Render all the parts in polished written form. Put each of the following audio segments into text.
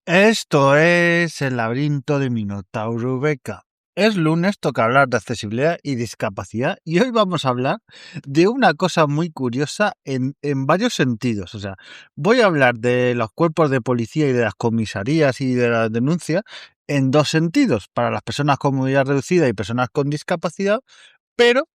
Esto es el laberinto de Minotauro Beca. Es lunes, toca hablar de accesibilidad y discapacidad y hoy vamos a hablar de una cosa muy curiosa en varios sentidos. O sea, voy a hablar de los cuerpos de policía y de las comisarías y de las denuncias en dos sentidos, para las personas con movilidad reducida y personas con discapacidad, pero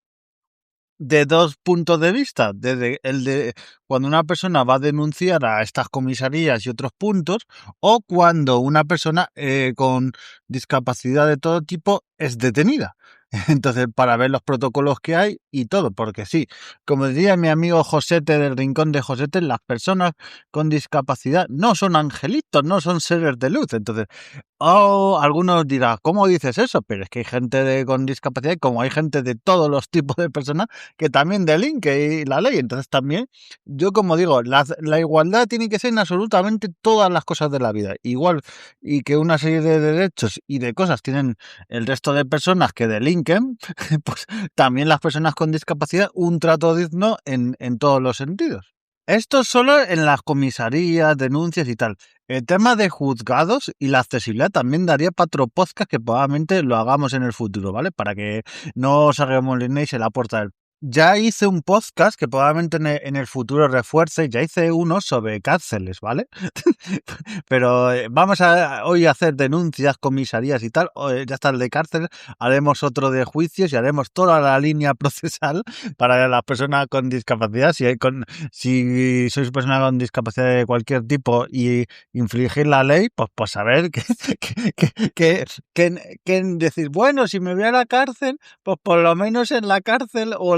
de dos puntos de vista, desde el de cuando una persona va a denunciar a estas comisarías y otros puntos, o cuando una persona con discapacidad de todo tipo es detenida. Entonces, para ver los protocolos que hay y todo, porque sí, como diría mi amigo Josete del Rincón de Josete, las personas con discapacidad no son angelitos, no son seres de luz. Entonces, algunos dirán, ¿cómo dices eso? Pero es que hay gente con discapacidad, y como hay gente de todos los tipos de personas, que también delinque y la ley. Entonces también, yo como digo, la igualdad tiene que ser en absolutamente todas las cosas de la vida. Igual, y que una serie de derechos y de cosas tienen el resto de personas que delinquen, pues también las personas con discapacidad un trato digno en todos los sentidos. Esto solo en las comisarías, denuncias y tal. El tema de juzgados y la accesibilidad también daría para otro podcast que probablemente lo hagamos en el futuro, ¿vale? Para que no os arremolinéis en la puerta del... Ya hice un podcast que probablemente en el futuro refuerce, ya hice uno sobre cárceles, ¿vale? Pero vamos a hoy a hacer denuncias, comisarías y tal, ya está el de cárceles, haremos otro de juicios y haremos toda la línea procesal para las personas con discapacidad. Si sois persona con discapacidad de cualquier tipo y infligir la ley, pues saber que decir, bueno, si me voy a la cárcel, pues por lo menos en la cárcel o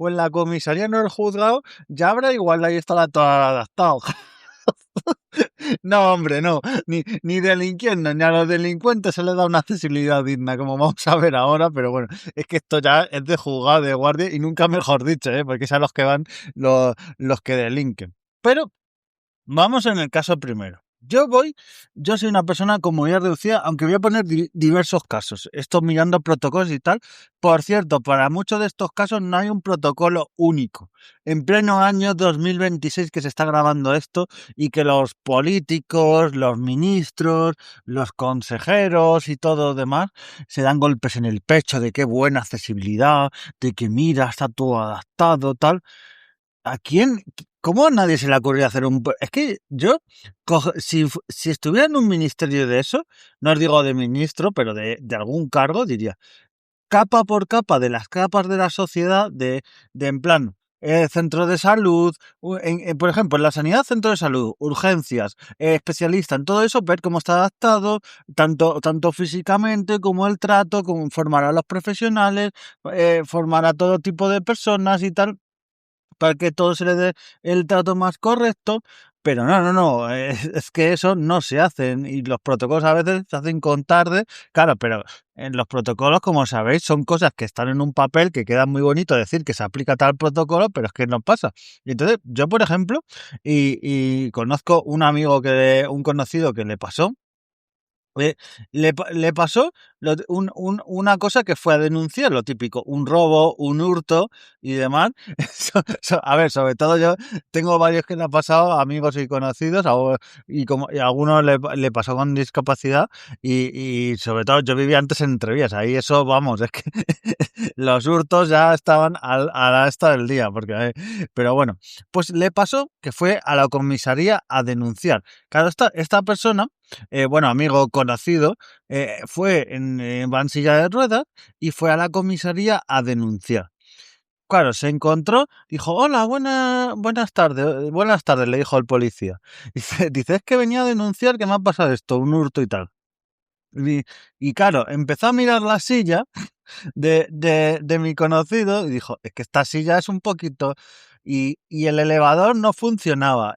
en la comisaría, no el juzgado, ya habrá igual, ahí está todo adaptado. No, hombre, no, ni delinquiendo, ni a los delincuentes se les da una accesibilidad digna, como vamos a ver ahora, pero bueno, es que esto ya es de juzgado, de guardia, y nunca mejor dicho, porque es a los que van los que delinquen. Pero vamos en el caso primero. Yo soy una persona con movilidad reducida, aunque voy a poner diversos casos. Esto mirando protocolos y tal. Por cierto, para muchos de estos casos no hay un protocolo único. En pleno año 2026 que se está grabando esto y que los políticos, los ministros, los consejeros y todo lo demás se dan golpes en el pecho de qué buena accesibilidad, de que mira, está todo adaptado, tal. ¿A quién? ¿Cómo a nadie se le ocurrió hacer un... Es que yo, si estuviera en un ministerio de eso, no os digo de ministro, pero de algún cargo, diría, capa por capa de las capas de la sociedad, de en plan, centro de salud, por ejemplo, en la sanidad, centro de salud, urgencias, especialista en todo eso, ver cómo está adaptado, tanto físicamente como el trato, como formar a los profesionales, formar a todo tipo de personas y tal, para que todo se le dé el trato más correcto, pero no, es que eso no se hace y los protocolos a veces se hacen con tarde, claro, pero en los protocolos, como sabéis, son cosas que están en un papel que queda muy bonito decir que se aplica tal protocolo, pero es que no pasa. Y entonces, yo, por ejemplo, y conozco un conocido que le pasó, eh, le pasó una cosa que fue a denunciar, lo típico, un robo, un hurto y demás. A ver, sobre todo yo tengo varios que le ha pasado, amigos y conocidos, y a algunos le pasó con discapacidad y sobre todo yo vivía antes en Entrevías, ahí eso, vamos, es que los hurtos ya estaban a la esta del día, pero bueno, pues le pasó que fue a la comisaría a denunciar. Claro, esta persona, bueno, amigo conocido, fue va en silla de ruedas y fue a la comisaría a denunciar. Claro, se encontró, dijo, hola, buenas tardes, le dijo el policía. Dice, es que venía a denunciar que me ha pasado esto, un hurto y tal. Y, y claro, empezó a mirar la silla de mi conocido y dijo, es que esta silla es un poquito... Y el elevador no funcionaba,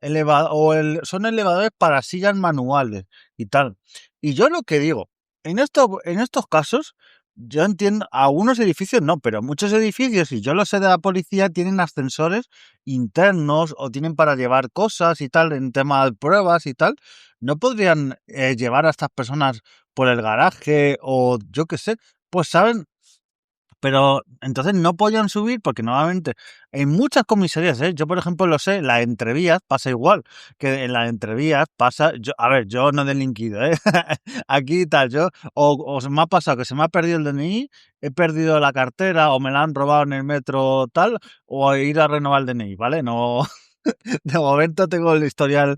son elevadores para sillas manuales y tal. Y yo lo que digo, en estos casos, yo entiendo, algunos edificios no, pero muchos edificios, y yo lo sé de la policía, tienen ascensores internos o tienen para llevar cosas y tal, en tema de pruebas y tal. ¿No podrían llevar a estas personas por el garaje o yo qué sé? Pues saben, Pero entonces no podían subir porque normalmente en muchas comisarías, yo por ejemplo lo sé, las entrevías pasa igual, que en las entrevías pasa, a ver, yo no he delinquido, aquí tal, o se me ha pasado que se me ha perdido el DNI, he perdido la cartera o me la han robado en el metro tal, o ir a renovar el DNI, ¿vale? No, de momento tengo el historial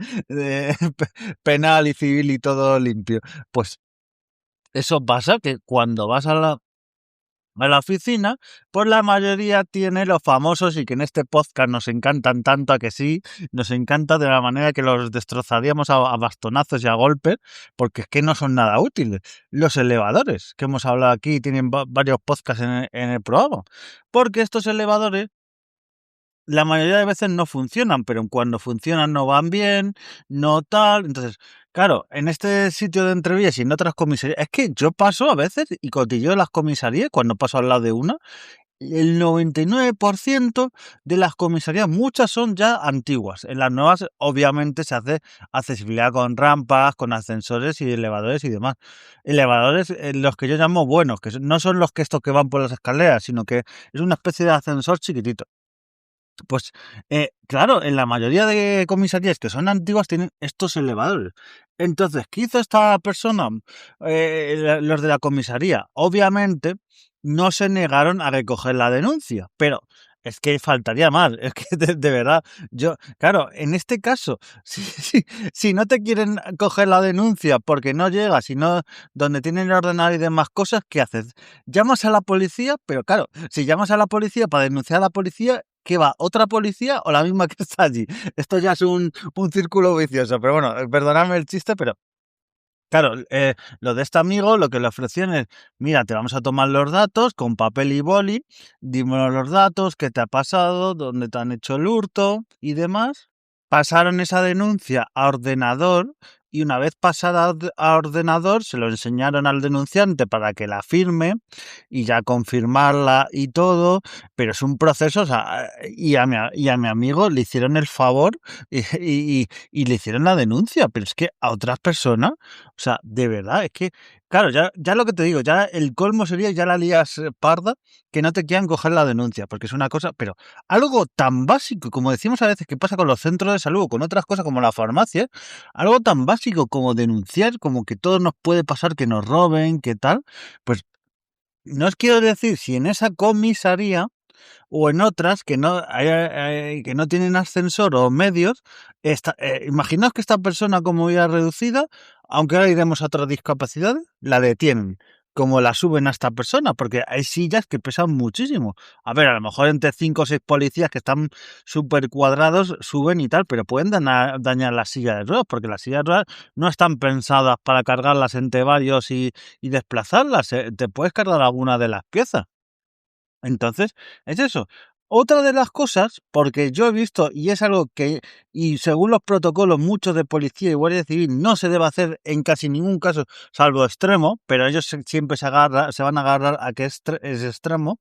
penal y civil y todo limpio. Pues eso pasa que cuando vas a la oficina, pues la mayoría tiene los famosos y que en este podcast nos encantan tanto a que sí, nos encanta de la manera que los destrozaríamos a bastonazos y a golpes, porque es que no son nada útiles. Los elevadores, que hemos hablado aquí, tienen varios podcasts en el programa, porque estos elevadores la mayoría de veces no funcionan, pero cuando funcionan no van bien, no tal. Entonces, claro, en este sitio de entrevías y en otras comisarías, es que yo paso a veces y cotilleo las comisarías cuando paso al lado de una. El 99% de las comisarías, muchas son ya antiguas. En las nuevas, obviamente, se hace accesibilidad con rampas, con ascensores y elevadores y demás. Elevadores, los que yo llamo buenos, que no son los que estos que van por las escaleras, sino que es una especie de ascensor chiquitito. Pues, claro, en la mayoría de comisarías que son antiguas tienen estos elevadores. Entonces, ¿qué hizo esta persona? Los de la comisaría, obviamente, no se negaron a recoger la denuncia, pero es que faltaría más, es que de verdad, claro, en este caso, si no te quieren coger la denuncia porque no llegas, sino donde tienen el ordenador y demás cosas, ¿qué haces? Llamas a la policía, pero claro, si llamas a la policía para denunciar a la policía, ¿qué va? ¿Otra policía o la misma que está allí? Esto ya es un círculo vicioso, pero bueno, perdonadme el chiste, pero claro, lo de este amigo, lo que le ofrecían es, mira, te vamos a tomar los datos con papel y boli, dímelo los datos, qué te ha pasado, dónde te han hecho el hurto y demás. Pasaron esa denuncia a ordenador y una vez pasada a ordenador se lo enseñaron al denunciante para que la firme y ya confirmarla y todo, pero es un proceso, o sea, y a mi amigo le hicieron el favor y le hicieron la denuncia, pero es que a otras personas, o sea, de verdad, es que, claro, ya lo que te digo, ya el colmo sería, ya la lías parda, que no te quieran coger la denuncia, porque es una cosa, pero algo tan básico, como decimos a veces que pasa con los centros de salud, con otras cosas como la farmacia, algo tan básico como denunciar, como que todo nos puede pasar, que nos roben, que tal, pues no os quiero decir si en esa comisaría o en otras que no tienen ascensor o medios, imaginaos que esta persona con movilidad reducida, aunque ahora iremos a otras discapacidades, la detienen. Como la suben a esta persona, porque hay sillas que pesan muchísimo. A ver, a lo mejor entre 5 o 6 policías que están súper cuadrados suben y tal, pero pueden dañar la silla de ruedas, porque las sillas de ruedas no están pensadas para cargarlas entre varios y desplazarlas. Te puedes cargar alguna de las piezas. Entonces, es eso. Otra de las cosas, porque yo he visto, y es algo que, y según los protocolos, muchos de policía y guardia civil no se debe hacer en casi ningún caso, salvo extremo, pero ellos siempre se van a agarrar a que es extremo,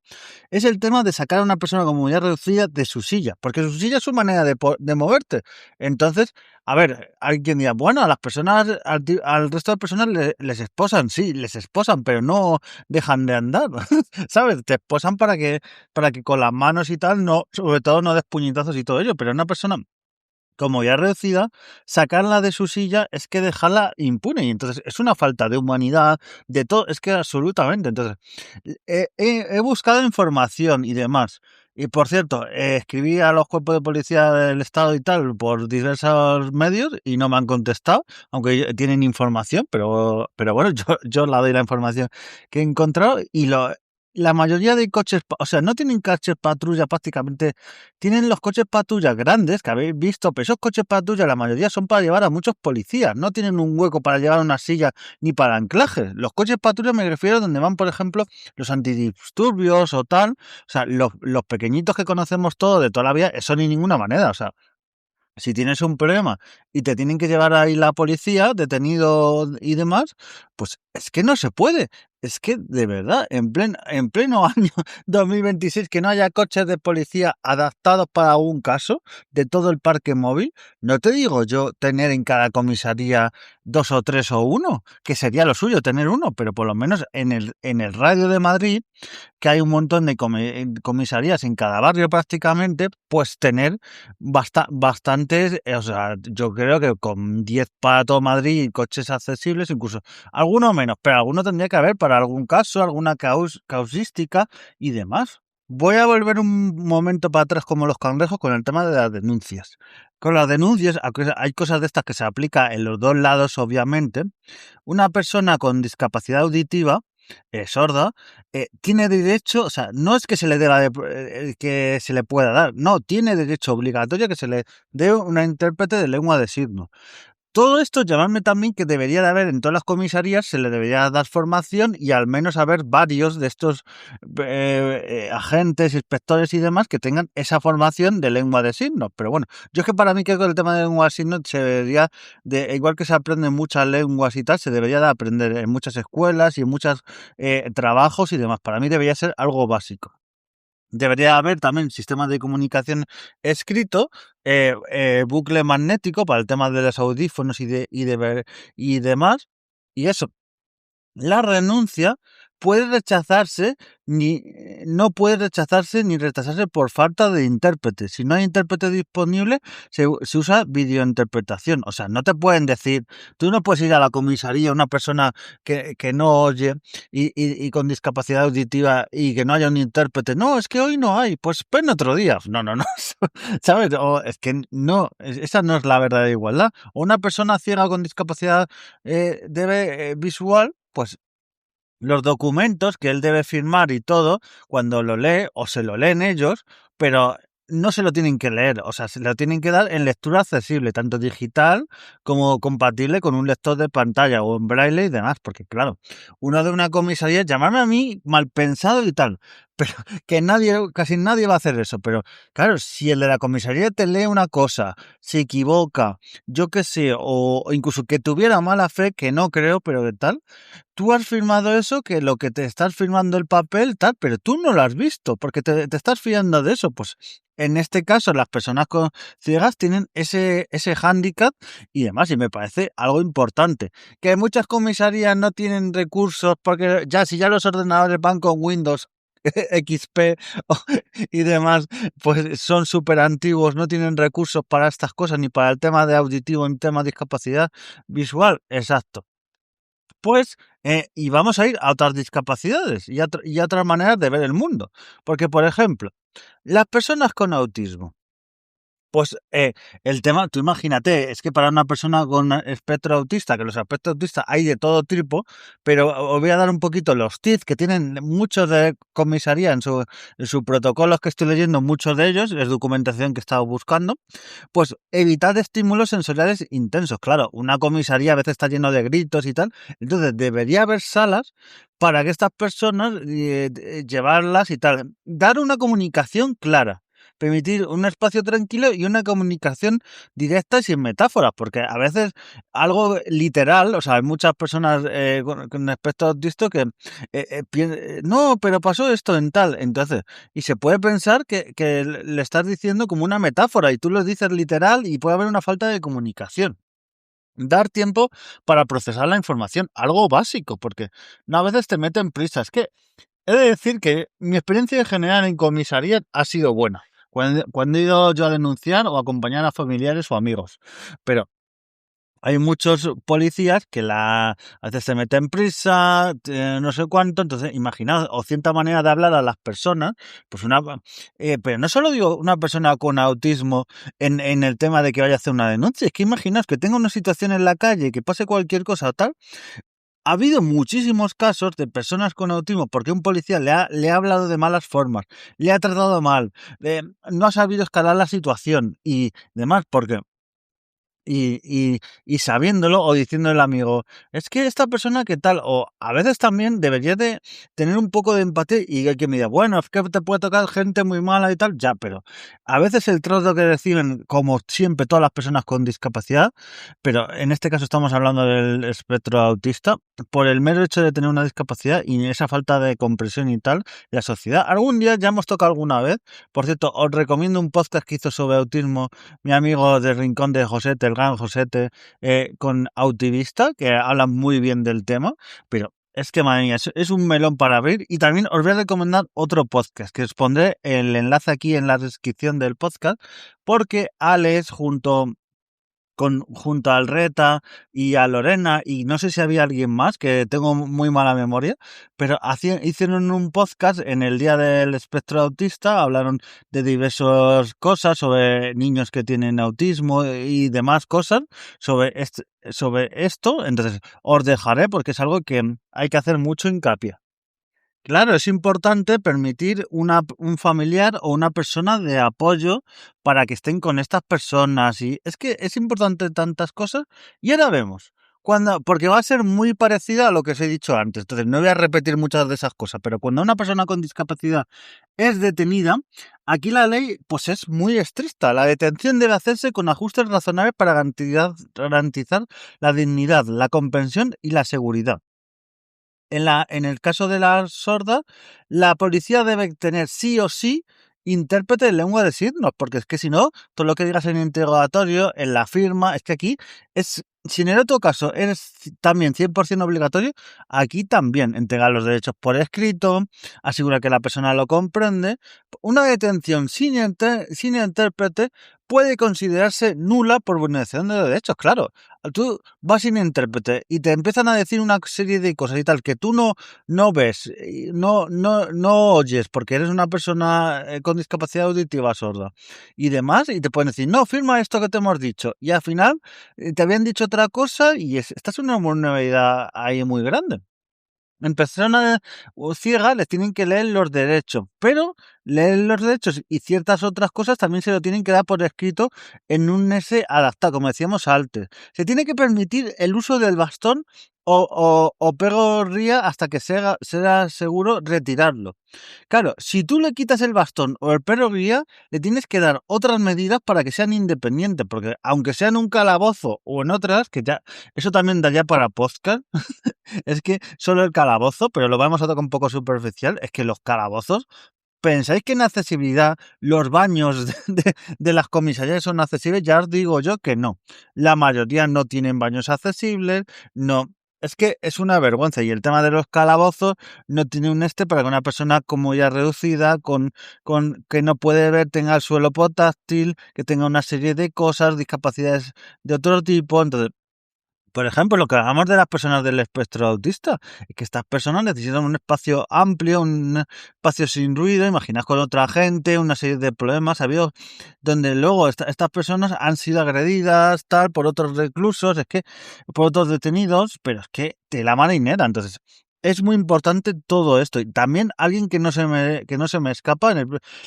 es el tema de sacar a una persona con movilidad reducida de su silla, porque su silla es su manera de moverte. Entonces, a ver, alguien dirá, bueno, a las personas, al resto de personas les esposan, sí, les esposan, pero no dejan de andar, ¿sabes? Te esposan para que con las manos y tal, no, sobre todo no des puñetazos y todo ello, pero una persona como ya reducida, sacarla de su silla es que dejarla impune. Y entonces es una falta de humanidad, de todo, es que absolutamente. Entonces, he buscado información y demás. Y por cierto, escribí a los cuerpos de policía del Estado y tal por diversos medios y no me han contestado, aunque tienen información, pero bueno, yo la doy la información que he encontrado y la mayoría de coches, o sea, no tienen coches patrulla prácticamente, tienen los coches patrulla grandes que habéis visto, pero esos coches patrulla la mayoría son para llevar a muchos policías, no tienen un hueco para llevar una silla ni para anclajes. Los coches patrulla me refiero donde van, por ejemplo, los antidisturbios o tal, o sea, los pequeñitos que conocemos todos de toda la vida, eso ni ninguna manera, o sea, si tienes un problema y te tienen que llevar ahí la policía, detenido y demás, pues es que no se puede. Es que, de verdad, en pleno año 2026, que no haya coches de policía adaptados para un caso de todo el parque móvil, no te digo yo tener en cada comisaría 2 o 3 o uno, que sería lo suyo tener uno, pero por lo menos en el radio de Madrid, que hay un montón de comisarías en cada barrio prácticamente, pues tener bastantes, o sea, yo creo que con 10 para todo Madrid y coches accesibles, incluso alguno menos, pero alguno tendría que haber para algún caso, alguna causística y demás. Voy a volver un momento para atrás como los cangrejos con el tema de las denuncias. Con las denuncias hay cosas de estas que se aplican en los dos lados, obviamente. Una persona con discapacidad auditiva, sorda, tiene derecho, o sea, no es que se le deba que se le pueda dar, no, tiene derecho obligatorio que se le dé una intérprete de lengua de signos. Todo esto, llamarme también que debería de haber en todas las comisarías, se le debería dar formación y al menos haber varios de estos agentes, inspectores y demás que tengan esa formación de lengua de signos. Pero bueno, yo es que para mí que con el tema de lengua de signos se debería, igual que se aprenden muchas lenguas y tal, se debería de aprender en muchas escuelas y en muchos trabajos y demás. Para mí debería ser algo básico. Debería haber también sistemas de comunicación escrito, bucle magnético para el tema de los audífonos y demás. Y eso, la renuncia puede rechazarse no puede rechazarse ni retrasarse por falta de intérprete. Si no hay intérprete disponible, se usa videointerpretación. O sea, no te pueden decir, tú no puedes ir a la comisaría, una persona que no oye y con discapacidad auditiva y que no haya un intérprete. No, es que hoy no hay, pues ven otro día. No, no, no. ¿Sabes? O es que no, esa no es la verdadera igualdad. O una persona ciega con discapacidad visual, pues los documentos que él debe firmar y todo, cuando lo lee o se lo leen ellos, pero no se lo tienen que leer, o sea, se lo tienen que dar en lectura accesible, tanto digital como compatible con un lector de pantalla o en braille y demás, porque claro, uno de una comisaría, llamarme a mí mal pensado y tal, pero que casi nadie va a hacer eso, pero claro, si el de la comisaría te lee una cosa, se equivoca, yo qué sé, o incluso que tuviera mala fe, que no creo, pero de tal, tú has firmado eso, que lo que te estás firmando el papel, tal, pero tú no lo has visto, porque te estás fiando de eso. Pues en este caso, las personas ciegas tienen ese hándicap y demás, y me parece algo importante. Que muchas comisarías no tienen recursos, porque si ya los ordenadores van con Windows XP y demás, pues son súper antiguos, no tienen recursos para estas cosas, ni para el tema de auditivo, ni tema de discapacidad visual, exacto. Pues, y vamos a ir a otras discapacidades y a otras maneras de ver el mundo. Porque, por ejemplo, las personas con autismo. Pues el tema, tú imagínate, es que para una persona con espectro autista, que los espectros autistas hay de todo tipo, pero os voy a dar un poquito los tips que tienen muchos de comisaría en su protocolos que estoy leyendo, muchos de ellos, es documentación que he estado buscando. Pues evitar estímulos sensoriales intensos. Claro, una comisaría a veces está lleno de gritos y tal. Entonces debería haber salas para que estas personas llevarlas y tal. Dar una comunicación clara. Permitir un espacio tranquilo y una comunicación directa y sin metáforas, porque a veces algo literal, o sea, hay muchas personas con aspecto autista que no, pero pasó esto en tal, entonces, y se puede pensar que le estás diciendo como una metáfora y tú lo dices literal y puede haber una falta de comunicación. Dar tiempo para procesar la información, algo básico, porque no a veces te meten prisa. Es que he de decir que mi experiencia en general en comisaría ha sido buena. Cuando he ido yo a denunciar o a acompañar a familiares o amigos. Pero hay muchos policías que a veces se meten prisa, no sé cuánto, entonces imaginaos, o cierta manera de hablar a las personas, pues pero no solo digo una persona con autismo en el tema de que vaya a hacer una denuncia, es que imaginaos que tenga una situación en la calle, que pase cualquier cosa o tal. Ha habido muchísimos casos de personas con autismo porque un policía le ha hablado de malas formas, le ha tratado mal, no ha sabido escalar la situación y demás, porque y sabiéndolo o diciéndole al amigo, es que esta persona qué tal, o a veces también debería de tener un poco de empatía y que me diga, bueno, es que te puede tocar gente muy mala y tal, ya, pero a veces el trato que reciben, como siempre, todas las personas con discapacidad, pero en este caso estamos hablando del espectro autista, por el mero hecho de tener una discapacidad y esa falta de comprensión y tal, la sociedad, algún día ya hemos tocado alguna vez, por cierto, os recomiendo un podcast que hizo sobre autismo mi amigo del Rincón de Josete, el gran Josete, con Autivista, que hablan muy bien del tema, pero Es que, madre mía, es un melón para abrir. Y también os voy a recomendar otro podcast, que os pondré el enlace aquí en la descripción del podcast, porque Alex junto al Reta y a Lorena, y no sé si había alguien más, que tengo muy mala memoria, pero hicieron un podcast en el Día del Espectro Autista, hablaron de diversas cosas sobre niños que tienen autismo y demás cosas sobre esto, entonces os dejaré porque es algo que hay que hacer mucho hincapié. Claro, es importante permitir un familiar o una persona de apoyo para que estén con estas personas. Y es que es importante tantas cosas. Y ahora vemos. Porque va a ser muy parecida a lo que os he dicho antes. Entonces, no voy a repetir muchas de esas cosas. Pero cuando una persona con discapacidad es detenida, aquí la ley pues es muy estricta. La detención debe hacerse con ajustes razonables para garantizar la dignidad, la comprensión y la seguridad. En el caso de la sorda, la policía debe tener sí o sí intérprete de lengua de signos, porque es que si no, todo lo que digas en el interrogatorio, en la firma, es que aquí si en el otro caso eres también 100% obligatorio, aquí también entregar los derechos por escrito, asegurar que la persona lo comprende. Una detención sin intérprete puede considerarse nula por vulneración de derechos, claro. Tú vas sin intérprete y te empiezan a decir una serie de cosas y tal que tú no ves, no oyes porque eres una persona con discapacidad auditiva sorda y demás, y te pueden decir, no, firma esto que te hemos dicho. Y al final te habían dicho otra cosa y esta es una vulnerabilidad ahí muy grande. En personas ciegas les tienen que leer los derechos, pero leer los derechos y ciertas otras cosas también se lo tienen que dar por escrito en un S adaptado, como decíamos antes. Se tiene que permitir el uso del bastón o perro-ría hasta que sea seguro retirarlo. Claro, si tú le quitas el bastón o el perro guía, le tienes que dar otras medidas para que sean independientes, porque aunque sea en un calabozo o en otras, que ya eso también daría para podcast, es que solo el calabozo, pero lo vamos a tocar un poco superficial, es que los calabozos, ¿pensáis que en accesibilidad los baños de las comisarías son accesibles? Ya os digo yo que no. La mayoría no tienen baños accesibles, no. Es que es una vergüenza. Y el tema de los calabozos no tiene un para que una persona como ya reducida, con que no puede ver, tenga el suelo portátil, que tenga una serie de cosas, discapacidades de otro tipo. Entonces, por ejemplo, lo que hablamos de las personas del espectro autista, es que estas personas necesitan un espacio amplio, un espacio sin ruido, imaginas con otra gente, una serie de problemas, ha habido donde luego estas personas han sido agredidas, tal, por otros reclusos, es que, por otros detenidos, pero es que te la marinera, entonces, es muy importante todo esto. Y también alguien que no se me escapa,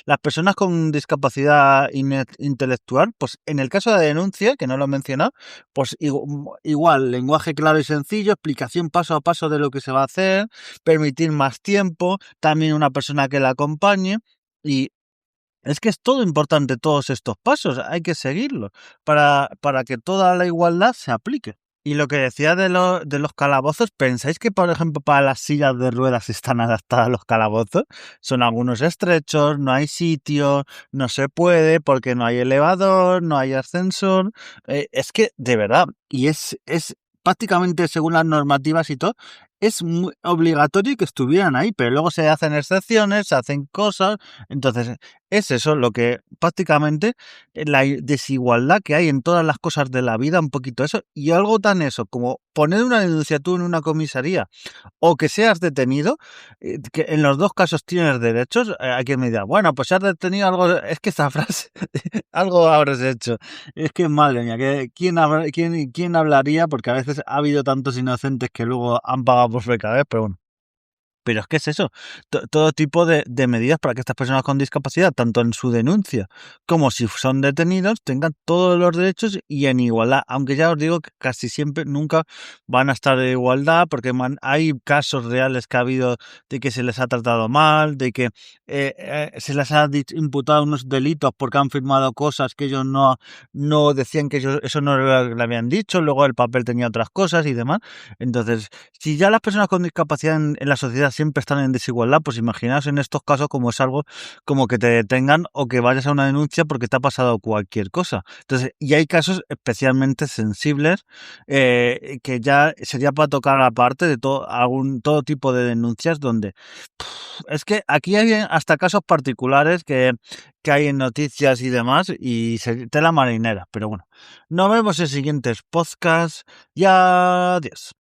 las personas con discapacidad intelectual, pues en el caso de denuncia, que no lo he mencionado, pues igual, lenguaje claro y sencillo, explicación paso a paso de lo que se va a hacer, permitir más tiempo, también una persona que la acompañe y es que es todo importante todos estos pasos, hay que seguirlos para que toda la igualdad se aplique. Y lo que decía de los calabozos, ¿pensáis que, por ejemplo, para las sillas de ruedas están adaptadas los calabozos? Son algunos estrechos, no hay sitio, no se puede porque no hay elevador, no hay ascensor. Es que, de verdad, y es prácticamente según las normativas y todo, es muy obligatorio que estuvieran ahí, pero luego se hacen excepciones, se hacen cosas. Entonces, es eso lo que prácticamente la desigualdad que hay en todas las cosas de la vida, un poquito eso, y algo tan eso como poner una denuncia tú en una comisaría o que seas detenido, que en los dos casos tienes derechos, hay quien me diga, bueno, pues si has detenido algo, es que esta frase, algo habrás hecho. Es que madre mía, ¿quién hablaría? Porque a veces ha habido tantos inocentes que luego han pagado por pecadores, pero bueno. Pero es que es eso, todo tipo de medidas para que estas personas con discapacidad, tanto en su denuncia como si son detenidos, tengan todos los derechos y en igualdad. Aunque ya os digo que casi siempre nunca van a estar de igualdad, porque hay casos reales que ha habido de que se les ha tratado mal, de que se les ha imputado unos delitos porque han firmado cosas que ellos no decían que ellos eso no le habían dicho, luego el papel tenía otras cosas y demás. Entonces, si ya las personas con discapacidad en la sociedad siempre están en desigualdad, pues imaginaos en estos casos como es algo como que te detengan o que vayas a una denuncia porque te ha pasado cualquier cosa. Entonces, y hay casos especialmente sensibles que ya sería para tocar aparte de todo tipo de denuncias donde es que aquí hay hasta casos particulares que hay en noticias y demás y tela marinera, pero bueno, nos vemos en siguientes podcasts y adiós.